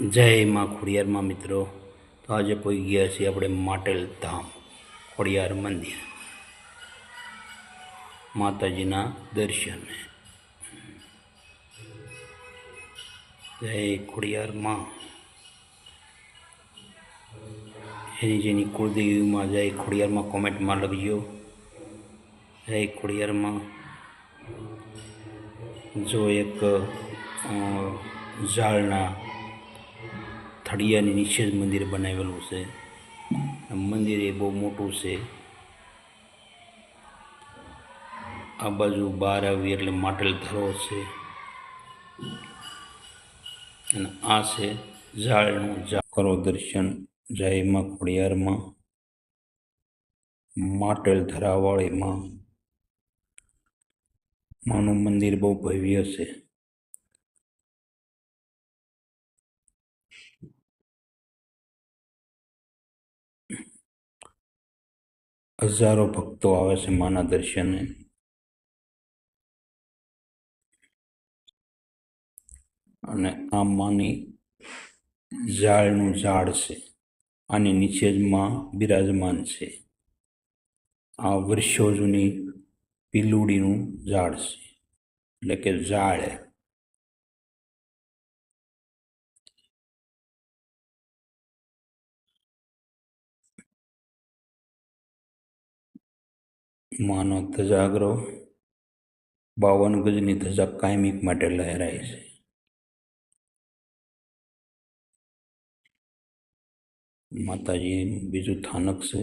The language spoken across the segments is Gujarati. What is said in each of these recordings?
જય માં ખોડિયારમાં મિત્રો. તો આજે પહોંચી ગયા છીએ આપણે માટેલ ધામ ખોડિયાર મંદિર, માતાજીના દર્શને. જય ખોડિયારમાં. જેની કુળદેવીમાં જય ખોડિયારમાં કોમેન્ટમાં લખજો. જય ખોડિયારમાં. જો એક ઝાડના થળિયાની નીચે જ મંદિર બનાવેલું છે. મંદિર એ બહુ મોટું છે. આ બાજુ બહાર આવી એટલે માટેલ ધરો છે અને આ છે ઝાડનું કરો દર્શન. જય માં ખોડિયારમાં, માટેલ ધરાવાળી માનું મંદિર બહુ ભવ્ય છે. હજારો ભક્તો આવે છે માના દર્શને. અને આ માની ઝાડનું ઝાડ છે, આની નીચે જ માં બિરાજમાન છે. આ વર્ષો જૂની પીલુડીનું ઝાડ છે, એટલે કે ઝાડ. માનો ધજાગરો 52 ગજની ધજા કાયમિક માટે લહેરાય છે. માતાજીનું બીજું સ્થાનક છે.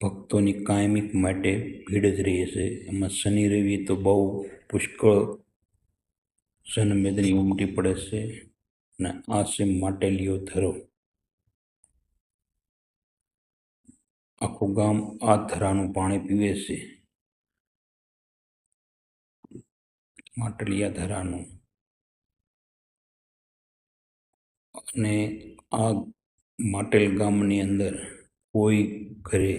ભક્તોની કાયમિક માટે ભીડ જ રહે છે. એમાં શનિ રવિ તો બહુ પુષ્કળ જનમેદની ઉમટી પડે છે. અને આ છે માટેલીઓ ધરો. આખું ગામ આ ધરાનું પાણી પીવે છે, માટલિયા ધરાનું. અને આ માટેલ ગામની અંદર કોઈ ઘરે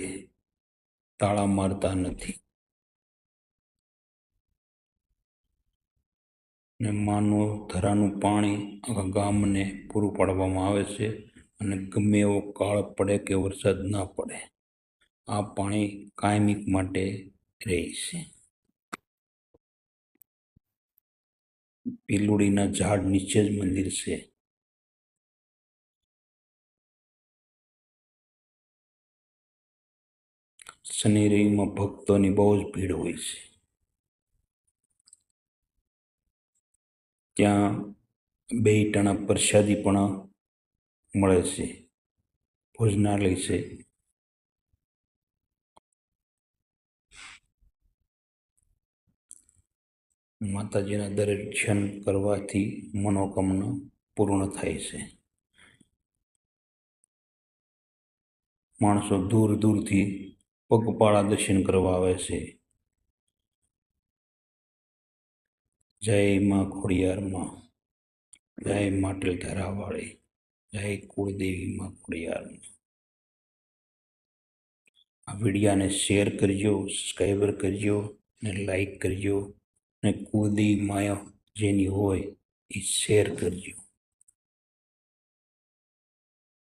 તાળા મારતા નથી. ને માનું ધરાનું પાણી આખા ગામને પૂરું પાડવામાં આવે છે. અને ગમે એવો કાળ પડે કે વરસાદ ના પડે, આ પાણી કાયમિક માટે રહે છે. પીલુડીના ઝાડ નીચે જ મંદિર છે. શનિ રવિમાં ભક્તોની બહુ જ ભીડ હોય છે. ત્યાં 2 ટાણા પ્રસાદી પણ મળે છે, ભોજનાલય છે. માતાજીના દર્શન કરવાથી મનોકામના પૂર્ણ થાય છે. માણસો દૂર દૂરથી પગપાળા દર્શન કરવા આવે છે. જય માં ખોડિયારમાં, જય માટેલ ધરાવાળી, જય કુળદેવી માં ખોડિયારમાં. આ વિડીયાને શેર કરજો, સબસ્ક્રાઈબર કરજો ને લાઈક કરજો. ને કુળદેવી માયા જેની હોય એ શેર કરજો.